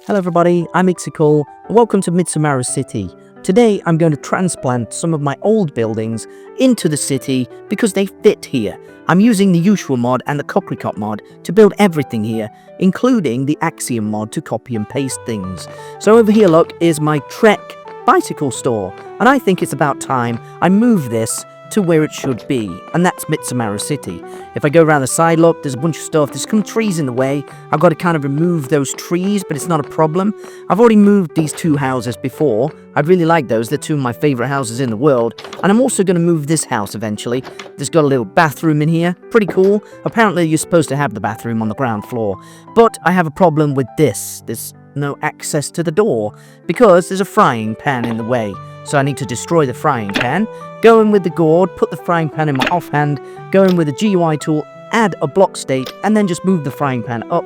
Hello everybody, I'm Ixical, and welcome to Mitsumara City. Today I'm going to transplant some of my old buildings into the city because they fit here. I'm using the Yuushya mod and the Cocricot mod to build everything here, including the Axiom mod to copy and paste things. So over here, look, is my Trek bicycle store, and I think it's about time I move this to where it should be, and that's Mitsumara City. If I go around the side, look, there's a bunch of stuff, there's some trees in the way. I've got to kind of remove those trees, but it's not a problem. I've already moved these two houses before. I'd really like those, they're two of my favourite houses in the world, and I'm also going to move this house eventually. There's got a little bathroom in here, pretty cool. Apparently you're supposed to have the bathroom on the ground floor, but I have a problem with this. There's no access to the door, because there's a frying pan in the way. So I need to destroy the frying pan, go in with the gourd, put the frying pan in my offhand, go in with the GUI tool, add a block state, and then just move the frying pan up,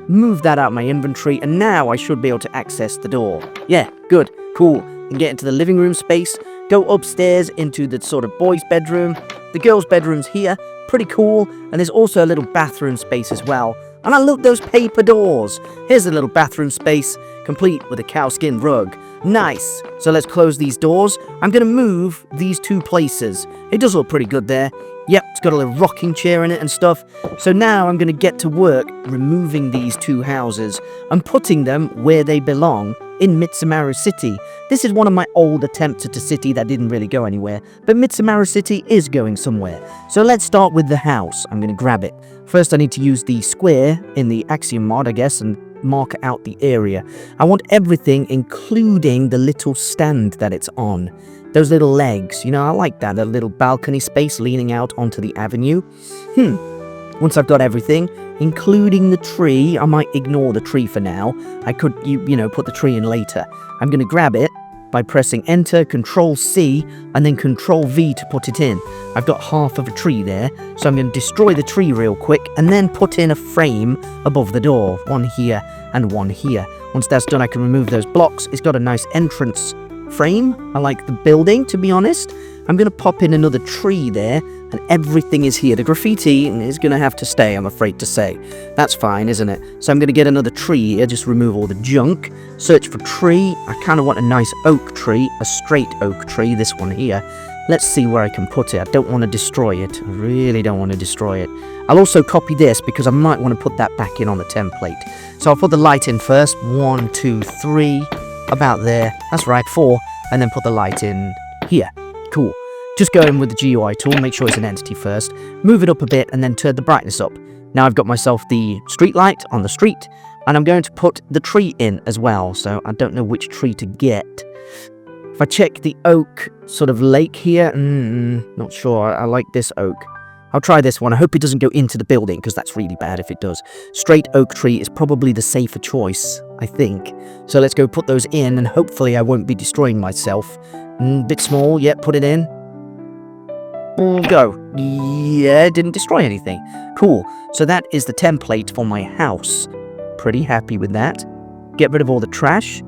move that out of my inventory, and now I should be able to access the door. Yeah, good, cool. And get into the living room space, go upstairs into the sort of boys' bedroom. The girls' bedroom's here, pretty cool, and there's also a little bathroom space as well. And I love those paper doors. Here's a little bathroom space, complete with a cowskin rug. Nice. So let's close these doors. I'm going to move these two places. It does look pretty good there. Yep, it's got a little rocking chair in it and stuff. So now I'm going to get to work removing these two houses and putting them where they belong in Mitsumara City. This is one of my old attempts at a city that didn't really go anywhere, but Mitsumara City is going somewhere. So let's start with the house. I'm going to grab it. First I need to use the square in the Axiom mod, I guess, and mark out the area. I want everything, including the little stand that it's on. Those little legs, you know, I like that, a little balcony space leaning out onto the avenue. Once I've got everything, including the tree, I might ignore the tree for now. I could, you know, put the tree in later. I'm going to grab it by pressing Enter, Control-C, and then Control-V to put it in. I've got half of a tree there, so I'm going to destroy the tree real quick, and then put in a frame above the door. One here, and one here. Once that's done, I can remove those blocks. It's got a nice entrance frame. I like the building, to be honest. I'm going to pop in another tree there, and everything is here. The graffiti is going to have to stay, I'm afraid to say. That's fine, isn't it? So I'm going to get another tree here, just remove all the junk. Search for tree. I kind of want a nice oak tree, a straight oak tree, this one here. Let's see where I can put it. I don't want to destroy it. I really don't want to destroy it. I'll also copy this because I might want to put that back in on the template. So I'll put the light in first. 1, 2, 3. About there. That's right, 4. And then put the light in here. Cool. Just go in with the GUI tool, make sure it's an entity first, move it up a bit, and then turn the brightness up. Now I've got myself the street light on the street, and I'm going to put the tree in as well, so I don't know which tree to get. If I check the oak sort of lake here, not sure, I like this oak. I'll try this one. I hope it doesn't go into the building, because that's really bad if it does. Straight oak tree is probably the safer choice, I think. So let's go put those in, and hopefully I won't be destroying myself. Bit small, yep, put it in. Go. Yeah, didn't destroy anything. Cool. So that is the template for my house. Pretty happy with that. Get rid of all the trash.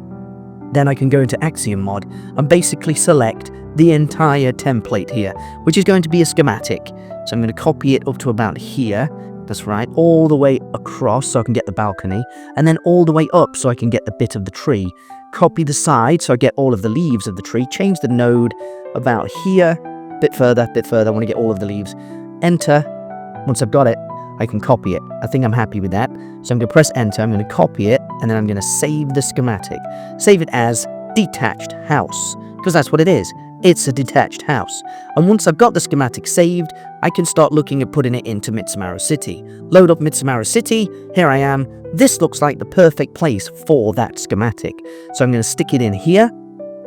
Then I can go into Axiom mod and basically select the entire template here, which is going to be a schematic. So I'm going to copy it up to about here. That's right. All the way across so I can get the balcony. And then all the way up so I can get the bit of the tree. Copy the side so I get all of the leaves of the tree. Change the node about here. Bit further, I want to get all of the leaves. Enter. Once I've got it, I can copy it. I think I'm happy with that. So I'm going to press enter, I'm going to copy it, and then I'm going to save the schematic. Save it as detached house, because that's what it is. It's a detached house. And once I've got the schematic saved, I can start looking at putting it into Mitsumara City. Load up Mitsumara City, here I am. This looks like the perfect place for that schematic. So I'm going to stick it in here.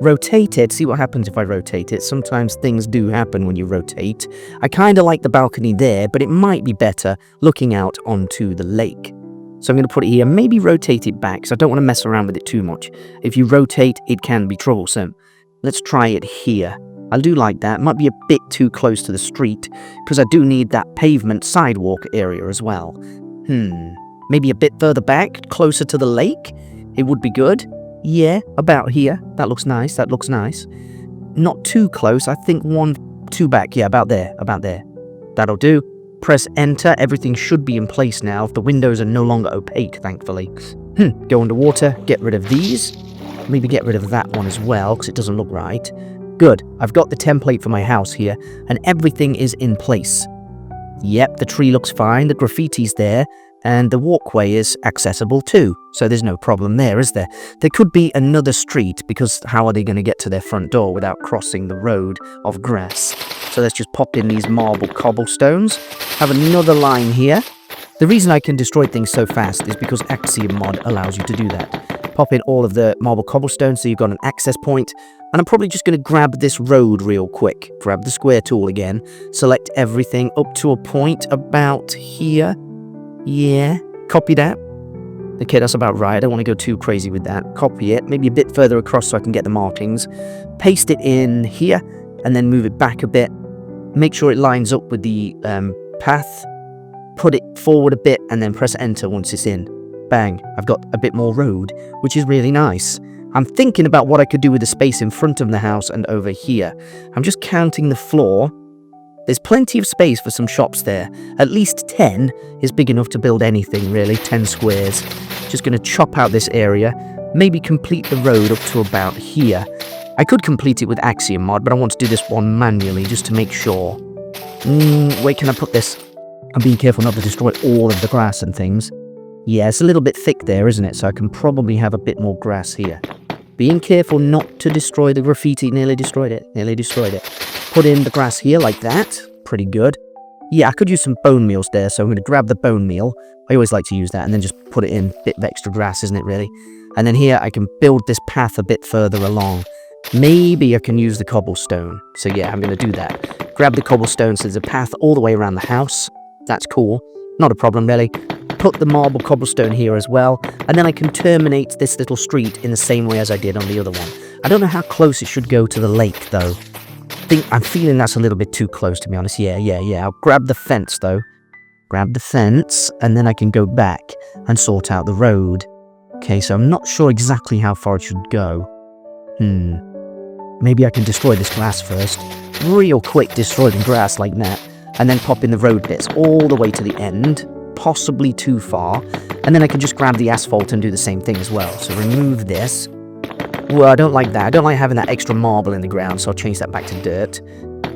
Rotate it, see what happens if I rotate it. Sometimes things do happen when you rotate. I kind of like the balcony there, but it might be better looking out onto the lake. So I'm going to put it here, maybe rotate it back, so I don't want to mess around with it too much. If you rotate, it can be troublesome. Let's try it here. I do like that. It might be a bit too close to the street, because I do need that pavement sidewalk area as well. Maybe a bit further back, closer to the lake? It would be good. Yeah, about here. That looks nice, that looks nice. Not too close, I think 1, 2 back. Yeah, about there. That'll do. press enter. Everything should be in place now. The windows are no longer opaque, thankfully. Go underwater, get rid of these. Maybe get rid of that one as well, because it doesn't look right. Good, I've got the template for my house here, and everything is in place. Yep, the tree looks fine, the graffiti's there, and the walkway is accessible too, so there's no problem there, is there? There could be another street, because how are they going to get to their front door without crossing the road of grass? So let's just pop in these marble cobblestones, have another line here. The reason I can destroy things so fast is because Axiom mod allows you to do that. Pop in all of the marble cobblestones so you've got an access point, and I'm probably just going to grab this road real quick. Grab the square tool again, select everything up to a point about here. Yeah, copy that. Okay, that's about right. I don't want to go too crazy with that. Copy it, maybe a bit further across so I can get the markings. Paste it in here, and then move it back a bit. Make sure it lines up with the path. Put it forward a bit, and then press enter once it's in. Bang, I've got a bit more road, which is really nice. I'm thinking about what I could do with the space in front of the house and over here. I'm just counting the floor. There's plenty of space for some shops there. At least 10 is big enough to build anything, really. 10 squares. Just going to chop out this area. Maybe complete the road up to about here. I could complete it with Axiom mod, but I want to do this one manually just to make sure. Where can I put this? I'm being careful not to destroy all of the grass and things. Yeah, it's a little bit thick there, isn't it? So I can probably have a bit more grass here. Being careful not to destroy the graffiti. Nearly destroyed it. Nearly destroyed it. Put in the grass here like that. Pretty good. Yeah, I could use some bone meals there, so I'm going to grab the bone meal. I always like to use that, and then just put it in. Bit of extra grass, isn't it, really? And then here, I can build this path a bit further along. Maybe I can use the cobblestone. So yeah, I'm going to do that. Grab the cobblestone so there's a path all the way around the house. That's cool. Not a problem, really. Put the marble cobblestone here as well, and then I can terminate this little street in the same way as I did on the other one. I don't know how close it should go to the lake, though. I'm feeling that's a little bit too close, to be honest. Yeah. I'll grab the fence, though. Grab the fence, and then I can go back and sort out the road. Okay, so I'm not sure exactly how far it should go. Maybe I can destroy this grass first. Real quick, destroy the grass like that, and then pop in the road bits all the way to the end. Possibly too far, and then I can just grab the asphalt and do the same thing as well. So remove this. Well, I don't like that. I don't like having that extra marble in the ground, so I'll change that back to dirt.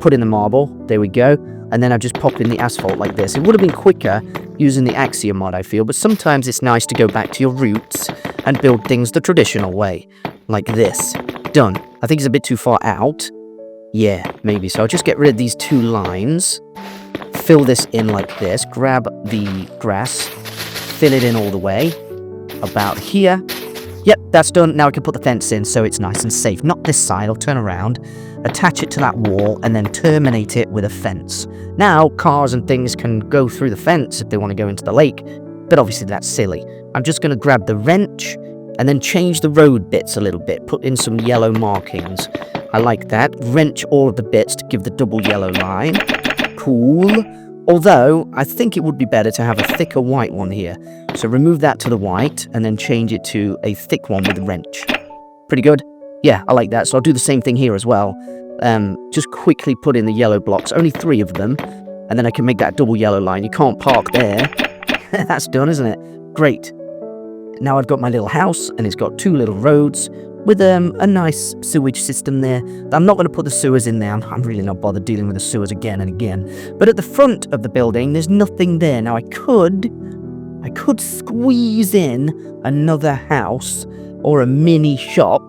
Put in the marble. There we go. And then I've just popped in the asphalt like this. It would have been quicker using the Axiom mod, I feel, but sometimes it's nice to go back to your roots and build things the traditional way, like this. Done. I think it's a bit too far out. Yeah, maybe. So I'll just get rid of these two lines. Fill this in like this, grab the grass, fill it in all the way, about here. Yep, that's done. Now I can put the fence in so it's nice and safe. Not this side, I'll turn around, attach it to that wall, and then terminate it with a fence. Now, cars and things can go through the fence if they want to go into the lake, but obviously that's silly. I'm just going to grab the wrench, and then change the road bits a little bit, put in some yellow markings. I like that. Wrench all of the bits to give the double yellow line. Cool. Although, I think it would be better to have a thicker white one here. So remove that to the white, and then change it to a thick one with the wrench. Pretty good? Yeah, I like that. So I'll do the same thing here as well. Just quickly put in the yellow blocks, only 3 of them, and then I can make that double yellow line. You can't park there. That's done, isn't it? Great. Now I've got my little house, and it's got 2 little roads, with a nice sewage system there. I'm not going to put the sewers in there. I'm really not bothered dealing with the sewers again and again. But at the front of the building, there's nothing there. Now I could squeeze in another house or a mini shop,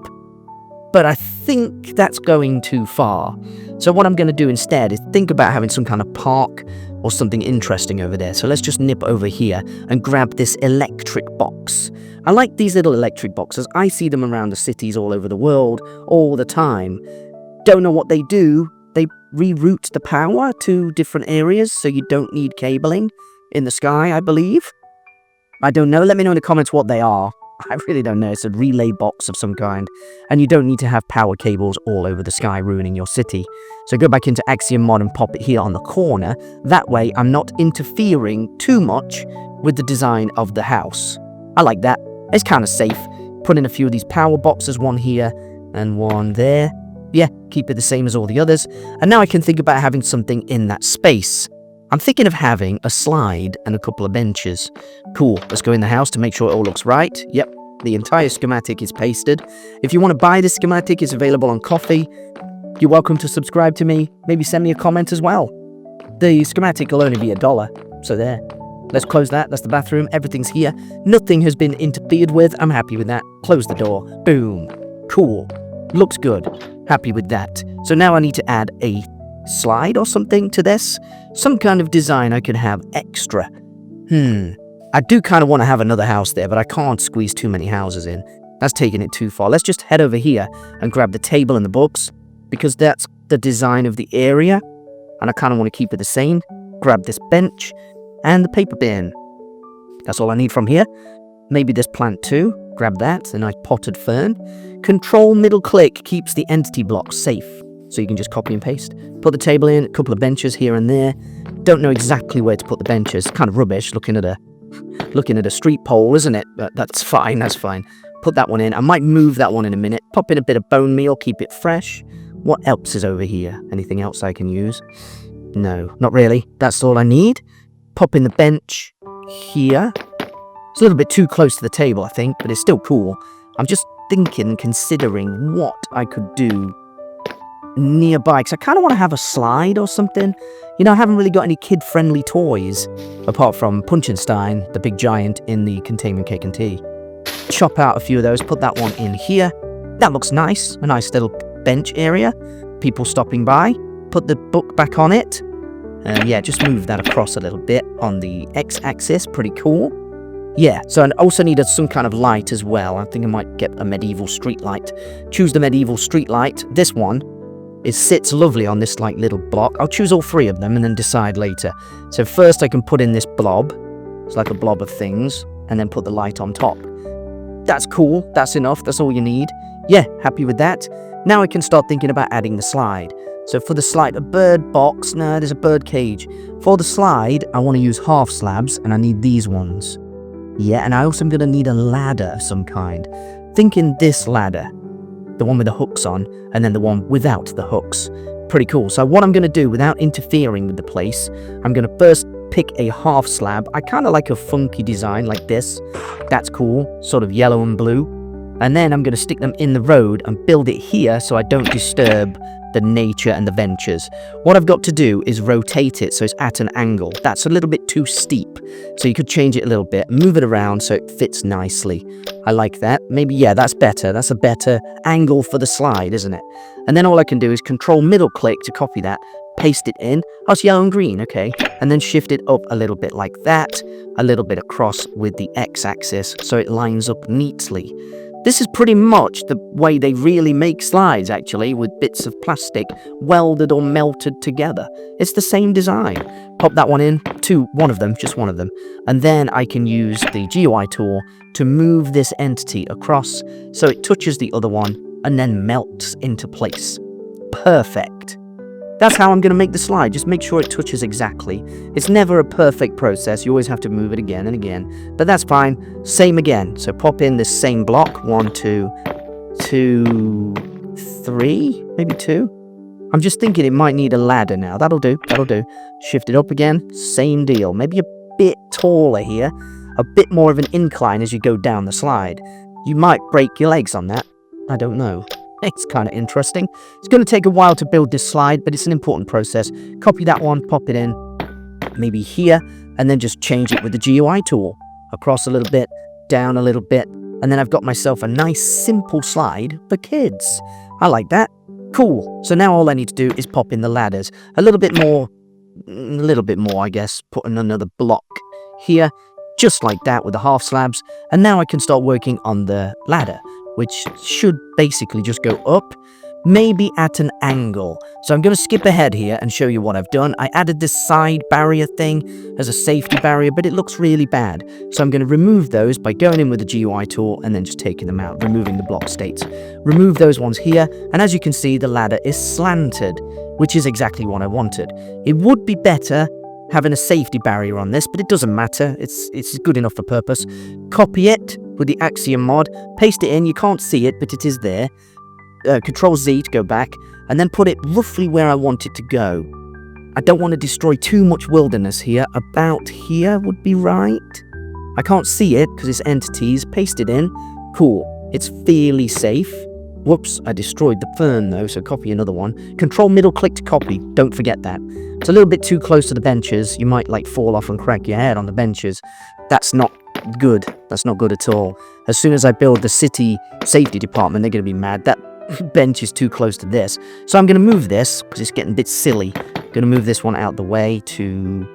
but I think that's going too far. So what I'm going to do instead is think about having some kind of park or something interesting over there. So let's just nip over here and grab this electric box. I like these little electric boxes. I see them around the cities all over the world all the time. Don't know what they do. They reroute the power to different areas so you don't need cabling in the sky, I believe. I don't know. Let me know in the comments what they are. I really don't know. It's a relay box of some kind. And you don't need to have power cables all over the sky ruining your city. So go back into Axiom mod and pop it here on the corner. That way I'm not interfering too much with the design of the house. I like that. It's kind of safe. Put in a few of these power boxes, one here and one there. Yeah, keep it the same as all the others. And now I can think about having something in that space. I'm thinking of having a slide and a couple of benches. Cool, let's go in the house to make sure it all looks right. Yep, the entire schematic is pasted. If you want to buy this schematic, it's available on Coffee. You're welcome to subscribe to me. Maybe send me a comment as well. The schematic will only be $1, so there. Let's close that. That's the bathroom. Everything's here. Nothing has been interfered with. I'm happy with that. Close the door. Boom. Cool. Looks good. Happy with that. So now I need to add a slide or something to this. Some kind of design I could have extra. I do kind of want to have another house there, but I can't squeeze too many houses in. That's taking it too far. Let's just head over here and grab the table and the books, because that's the design of the area, and I kind of want to keep it the same. Grab this bench and the paper bin. That's all I need from here. Maybe this plant too. Grab that, a nice potted fern. Control middle click keeps the entity block safe, so you can just copy and paste. Put the table in, a couple of benches here and there. Don't know exactly where to put the benches. Kind of rubbish looking at a street pole, isn't it? But that's fine, that's fine. Put that one in. I might move that one in a minute. Pop in a bit of bone meal, keep it fresh. What else is over here? Anything else I can use? No, not really. That's all I need. Pop in the bench here. It's a little bit too close to the table, I think, but it's still cool. I'm just thinking, considering what I could do nearby, because I kind of want to have a slide or something. You know, I haven't really got any kid-friendly toys, apart from Punchenstein, the big giant in the Containment Cake and Tea. Chop out a few of those, put that one in here. That looks nice, a nice little bench area. People stopping by. Put the book back on it. Yeah, just move that across a little bit on the x-axis, pretty cool. Yeah, so I also needed some kind of light as well. I think I might get a medieval street light. Choose the medieval street light. This one, it sits lovely on this like little block. I'll choose all three of them and then decide later. So first I can put in this blob. It's like a blob of things, and then put the light on top. That's cool. That's enough. That's all you need. Yeah, happy with that. Now I can start thinking about adding the slide. So for the slide, a bird box. No, there's a bird cage. For the slide, I want to use half slabs, and I need these ones. Yeah, and I also am going to need a ladder of some kind. Thinking this ladder, the one with the hooks on, and then the one without the hooks. Pretty cool. So what I'm going to do, without interfering with the place, I'm going to first pick a half slab. I kind of like a funky design like this. That's cool, sort of yellow and blue. And then I'm going to stick them in the road and build it here so I don't disturb the nature and the ventures. What I've got to do is rotate it so it's at an angle. That's a little bit too steep, so you could change it a little bit, move it around so it fits nicely. I like that. Maybe, yeah, that's better. That's a better angle for the slide, isn't it? And then all I can do is control middle click to copy that, paste it in. Oh, it's yellow and green, okay. And then shift it up a little bit like that, a little bit across with the x-axis so it lines up neatly. This is pretty much the way they really make slides, actually, with bits of plastic welded or melted together. It's the same design. Pop that one in, one of them, just one of them. And then I can use the GUI tool to move this entity across so it touches the other one and then melts into place. Perfect. That's how I'm going to make the slide. Just make sure it touches exactly. It's never a perfect process. You always have to move it again and again. But that's fine. Same again. So pop in this same block. 1, 2, 3, maybe 2. I'm just thinking it might need a ladder now. That'll do. That'll do. Shift it up again. Same deal. Maybe a bit taller here. A bit more of an incline as you go down the slide. You might break your legs on that. I don't know. It's kind of interesting. It's going to take a while to build this slide, but it's an important process. Copy that one, pop it in, maybe here, and then just change it with the GUI tool. Across a little bit, down a little bit, and then I've got myself a nice simple slide for kids. I like that. Cool. So now all I need to do is pop in the ladders. A little bit more, I guess. Put in another block here, just like that with the half slabs. And now I can start working on the ladder, which should basically just go up, maybe at an angle. So I'm going to skip ahead here and show you what I've done. I added this side barrier thing as a safety barrier, but it looks really bad. So I'm going to remove those by going in with the GUI tool and then just taking them out, removing the block states. Remove those ones here, and as you can see, the ladder is slanted, which is exactly what I wanted. It would be better having a safety barrier on this, but it doesn't matter. It's good enough for purpose. Copy it with the Axiom mod, paste it in. You can't see it, but it is there. Control Z to go back, and then put it roughly where I want it to go. I don't want to destroy too much wilderness here. About here would be right. I can't see it because it's entities. Paste it in. Cool. It's fairly safe. Whoops, I destroyed the fern though, so copy another one. Control middle click to copy. Don't forget that. It's a little bit too close to the benches. You might like fall off and crack your head on the benches. That's not good. That's not good at all. As soon as I build the city safety department, they're going to be mad. That bench is too close to this. So I'm going to move this because it's getting a bit silly. I'm going to move this one out the way to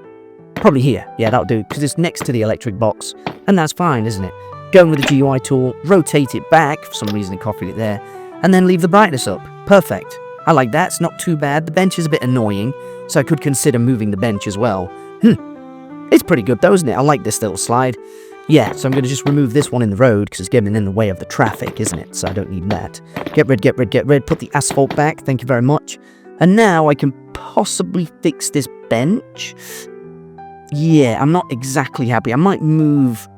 probably here. Yeah, that'll do because it's next to the electric box. And that's fine, isn't it? Going with the GUI tool, rotate it back. For some reason, it copied it there. And then leave the brightness up. Perfect. I like that. It's not too bad. The bench is a bit annoying, so I could consider moving the bench as well. It's pretty good though, isn't it? I like this little slide. Yeah, so I'm going to just remove this one in the road because it's getting in the way of the traffic, isn't it? So I don't need that. Get rid, get rid, get rid. Put the asphalt back. Thank you very much. And now I can possibly fix this bench. Yeah, I'm not exactly happy. I might move...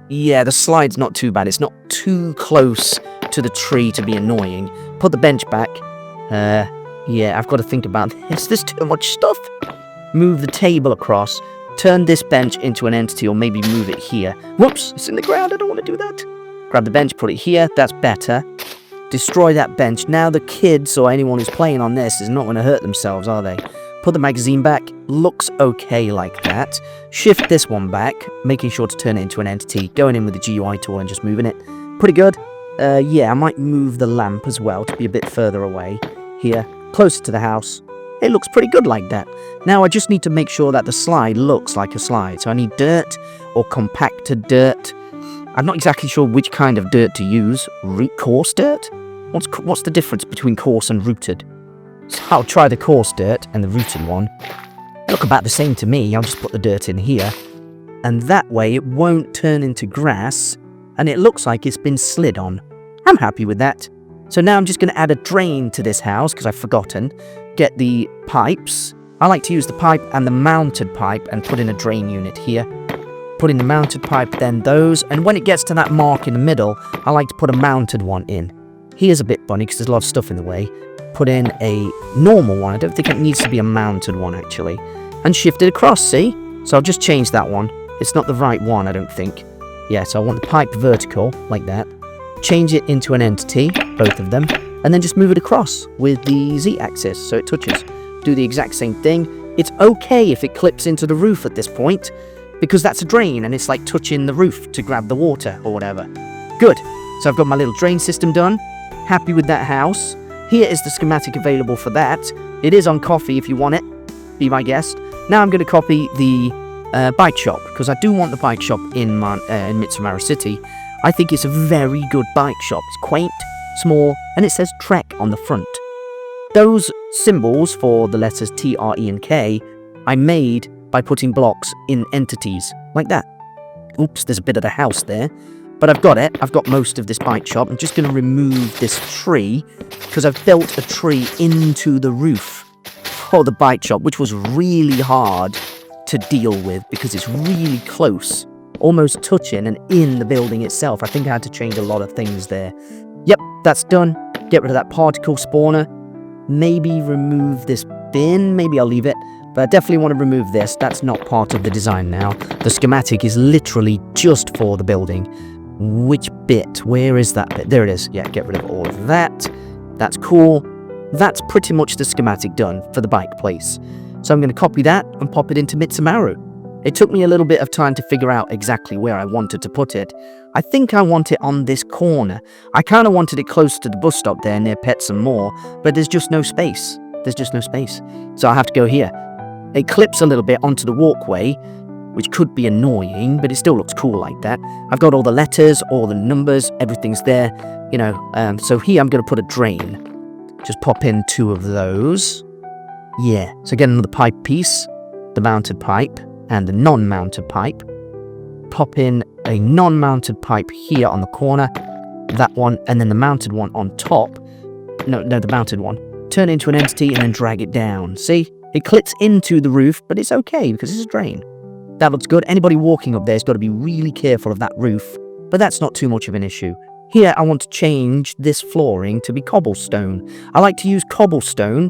Yeah, the slide's not too bad. It's not too close to the tree to be annoying. Put the bench back. Yeah, I've got to think about this. There's too much stuff. Move the table across. Turn this bench into an entity, or maybe move it here. Whoops, it's in the ground. I don't want to do that. Grab the bench, put it here. That's better. Destroy that bench. Now the kids, or anyone who's playing on this, is not going to hurt themselves, are they? Put the magazine back. Looks okay like that. Shift this one back, making sure to turn it into an entity. Going in with the GUI tool and just moving it. Pretty good. Yeah, I might move the lamp as well to be a bit further away. Here, closer to the house. It looks pretty good like that. Now I just need to make sure that the slide looks like a slide. So I need dirt or compacted dirt. I'm not exactly sure which kind of dirt to use. Coarse dirt? What's the difference between coarse and rooted? So I'll try the coarse dirt and the rooted one. They look about the same to me. I'll just put the dirt in here. And that way it won't turn into grass. And it looks like it's been slid on. I'm happy with that. So now I'm just going to add a drain to this house because I've forgotten. Get the pipes. I like to use the pipe and the mounted pipe and put in a drain unit here. Put in the mounted pipe, then those. And when it gets to that mark in the middle, I like to put a mounted one in. Here's a bit funny because there's a lot of stuff in the way. Put in a normal one. I don't think it needs to be a mounted one, actually. And shift it across, see? So I'll just change that one. It's not the right one, I don't think. Yeah, so I want the pipe vertical, like that. Change it into an entity, both of them. And then just move it across with the Z-axis so it touches. Do the exact same thing. It's okay if it clips into the roof at this point, because that's a drain and it's like touching the roof to grab the water or whatever. Good. So I've got my little drain system done. Happy with that house. Here is the schematic available for that. It is on coffee if you want it. Be my guest. Now I'm going to copy the bike shop, because I do want the bike shop in Mitsumaru City. I think it's a very good bike shop. It's quaint, small, and it says Trek on the front. Those symbols for the letters T, R, E, and K I made by putting blocks in entities, like that. Oops, there's a bit of the house there. But I've got it. I've got most of this bike shop. I'm just going to remove this tree, because I've built a tree into the roof for the bike shop, which was really hard to deal with, because it's really close, almost touching and in the building itself. I think I had to change a lot of things there. Yep, that's done. Get rid of that particle spawner. Maybe remove this bin. Maybe I'll leave it. But I definitely want to remove this. That's not part of the design now. The schematic is literally just for the building. Which bit? Where is that bit? There it is. Yeah, get rid of all of that. That's cool. That's pretty much the schematic done for the bike place. So I'm going to copy that and pop it into Mitsumaru. It took me a little bit of time to figure out exactly where I wanted to put it. I think I want it on this corner. I kind of wanted it close to the bus stop there near Pets and More, but there's just no space. There's just no space. So I have to go here. It clips a little bit onto the walkway, which could be annoying, but it still looks cool like that. I've got all the letters, all the numbers, everything's there, you know. So here I'm going to put a drain. Just pop in 2 of those. Yeah, so get another pipe piece, the mounted pipe, and the non-mounted pipe. Pop in a non-mounted pipe here on the corner, that one, and then the mounted one on top. No, the mounted one. Turn it into an entity and then drag it down. See? It clips into the roof, but it's okay because it's a drain. That looks good. Anybody walking up there has got to be really careful of that roof, but that's not too much of an issue. Here, I want to change this flooring to be cobblestone. I like to use cobblestone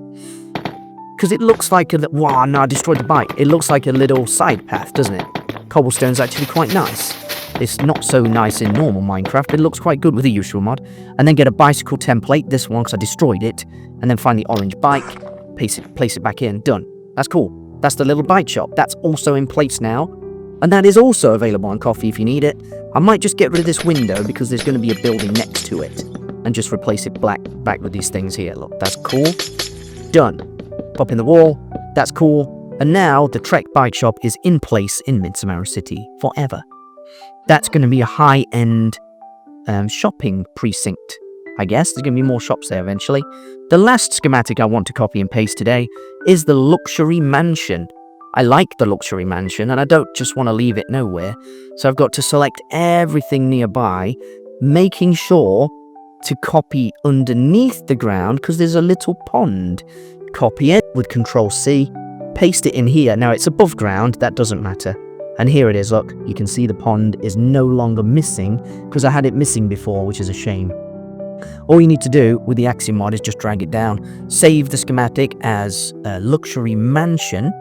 Because it looks like a... Wow, no, I destroyed the bike. It looks like a little side path, doesn't it? Cobblestone's actually quite nice. It's not so nice in normal Minecraft, but it looks quite good with the Yuushya mod. And then get a bicycle template, this one, because I destroyed it. And then find the orange bike, place it back in, done. That's cool. That's the little bike shop. That's also in place now. And that is also available on Coffee if you need it. I might just get rid of this window because there's going to be a building next to it. And just replace it back with these things here. Look, that's cool. Done. Pop in the wall. That's cool. And now the Trek bike shop is in place in Midsommar City forever. That's going to be a high-end shopping precinct, I guess. There's going to be more shops there eventually. The last schematic I want to copy and paste today is the luxury mansion. I like the luxury mansion, and I don't just want to leave it nowhere. So I've got to select everything nearby, making sure to copy underneath the ground, because there's a little pond. Copy it with Control-C, paste it in here. Now, it's above ground. That doesn't matter. And here it is, look, you can see the pond is no longer missing because I had it missing before, which is a shame. All you need to do with the Axiom mod is just drag it down, save the schematic as a luxury mansion,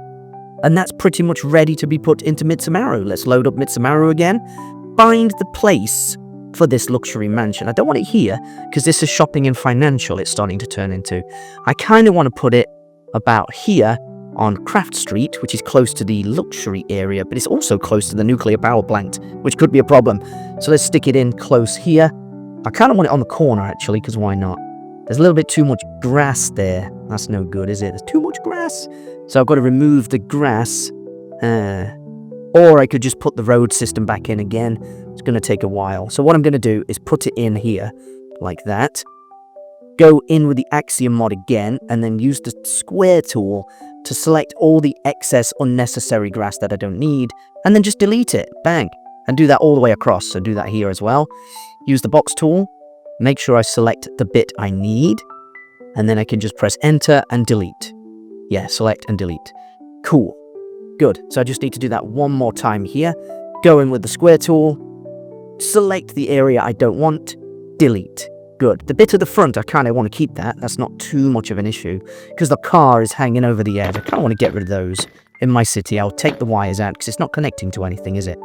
and that's pretty much ready to be put into Midsommar. Let's load up Midsommar again, find the place for this luxury mansion. I don't want it here because this is shopping and financial it's starting to turn into. I kind of want to put it about here on Craft Street, which is close to the luxury area, but it's also close to the nuclear power plant, which could be a problem. So let's stick it in close here. I kind of want it on the corner, actually, because why not? There's a little bit too much grass there. That's no good, is it? There's too much grass. So I've got to remove the grass. Or I could just put the road system back in again. It's going to take a while. So what I'm going to do is put it in here, like that. Go in with the Axiom mod again, and then use the square tool to select all the excess unnecessary grass that I don't need, and then just delete it. Bang. And do that all the way across. So do that here as well. Use the box tool. Make sure I select the bit I need, and then I can just press enter and delete. Yeah, select and delete. Cool. Good. So I just need to do that one more time here. Go in with the square tool. Select the area I don't want. Delete. Good. The bit at the front, I kind of want to keep that. That's not too much of an issue because the car is hanging over the edge. I kind of want to get rid of those. In my city, I'll take the wires out because it's not connecting to anything, is it?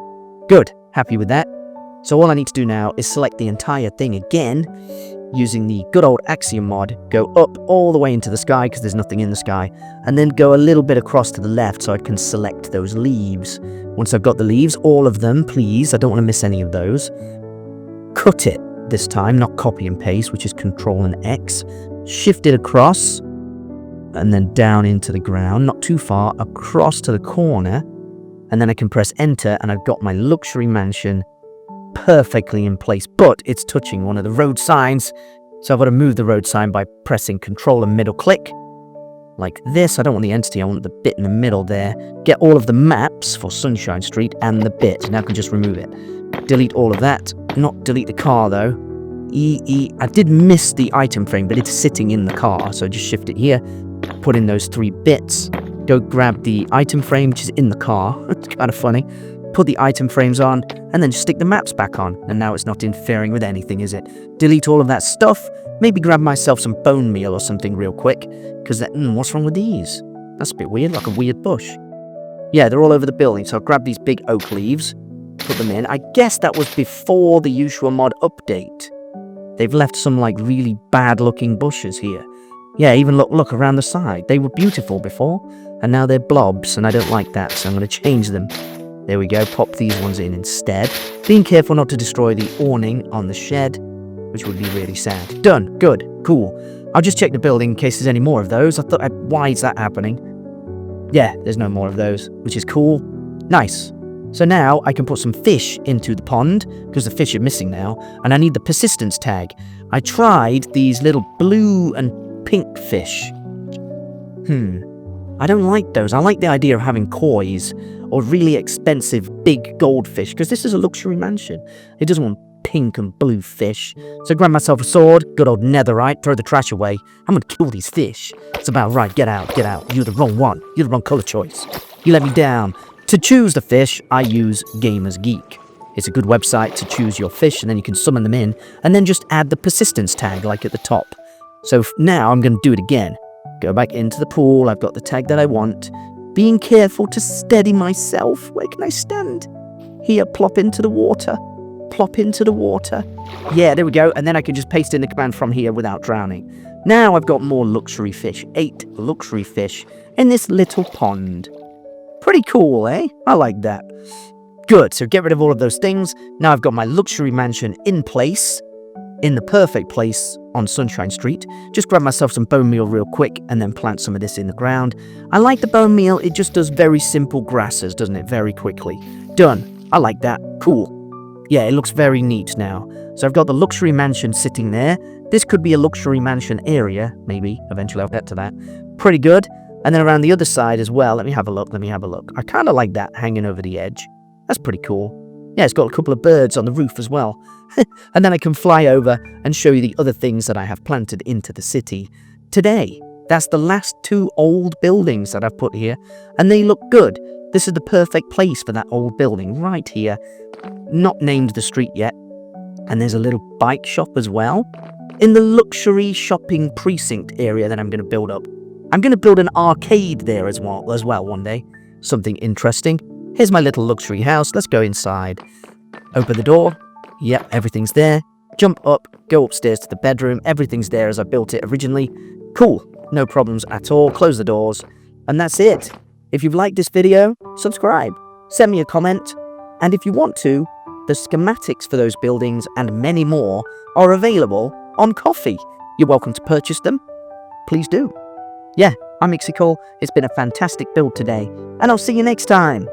Good. Happy with that. So all I need to do now is select the entire thing again using the good old Axiom mod. Go up all the way into the sky because there's nothing in the sky, and then go a little bit across to the left so I can select those leaves. Once I've got the leaves, all of them, please. I don't want to miss any of those. Cut it. This time, not copy and paste, which is Control and X. Shift it across, and then down into the ground, not too far, across to the corner, and then I can press enter, and I've got my luxury mansion perfectly in place, but it's touching one of the road signs, so I've got to move the road sign by pressing Control and middle click, like this. I don't want the entity, I want the bit in the middle there. Get all of the maps for Sunshine Street and the bit. Now I can just remove it. Delete all of that. Not delete the car though. I did miss the item frame, but it's sitting in the car, so just shift it here, put in those 3 bits, go grab the item frame, which is in the car. It's kind of funny. Put the item frames on, and then just stick the maps back on, and now it's not interfering with anything, is it? Delete all of that stuff, maybe grab myself some bone meal or something real quick, because what's wrong with these? That's a bit weird, like a weird bush. Yeah, they're all over the building, so I'll grab these big oak leaves, put them in. I guess that was before the Yuushya mod update. They've left some like really bad looking bushes here. Yeah, even look around the side. They were beautiful before, and now they're blobs, and I don't like that, so I'm going to change them. There we go, pop these ones in instead. Being careful not to destroy the awning on the shed, which would be really sad. Done, good, cool. I'll just check the building in case there's any more of those. Why is that happening? Yeah, there's no more of those, which is cool. Nice. So now I can put some fish into the pond, because the fish are missing now, and I need the persistence tag. I tried these little blue and pink fish. I don't like those. I like the idea of having koi's or really expensive big goldfish, because this is a luxury mansion. It doesn't want pink and blue fish. So grab myself a sword, good old netherite, throw the trash away. I'm gonna kill these fish. It's about right, get out, get out. You're the wrong one. You're the wrong color choice. You let me down. To choose the fish, I use Gamers Geek. It's a good website to choose your fish, and then you can summon them in, and then just add the persistence tag like at the top. So now I'm going to do it again. Go back into the pool. I've got the tag that I want. Being careful to steady myself. Where can I stand? Here, plop into the water. Plop into the water. Yeah, there we go. And then I can just paste in the command from here without drowning. Now I've got more luxury fish. 8 luxury fish in this little pond. Pretty cool, eh? I like that. Good, so get rid of all of those things. Now I've got my luxury mansion in place, in the perfect place on Sunshine Street. Just grab myself some bone meal real quick and then plant some of this in the ground. I like the bone meal. It just does very simple grasses, doesn't it? Very quickly. Done. I like that. Cool. Yeah, it looks very neat now. So I've got the luxury mansion sitting there. This could be a luxury mansion area, maybe. Eventually I'll get to that. Pretty good. And then around the other side as well. Let me have a look. I kind of like that hanging over the edge. That's pretty cool. Yeah, it's got a couple of birds on the roof as well. And then I can fly over and show you the other things that I have planted into the city today. That's the last 2 old buildings that I've put here. And they look good. This is the perfect place for that old building right here. Not named the street yet. And there's a little bike shop as well. In the luxury shopping precinct area that I'm going to build up. I'm going to build an arcade there as well one day. Something interesting. Here's my little luxury house. Let's go inside. Open the door. Yep, everything's there. Jump up, go upstairs to the bedroom. Everything's there as I built it originally. Cool. No problems at all. Close the doors. And that's it. If you've liked this video, subscribe. Send me a comment. And if you want to, the schematics for those buildings and many more are available on Ko-fi. You're welcome to purchase them. Please do. Yeah, I'm Axiom. It's been a fantastic build today. And I'll see you next time.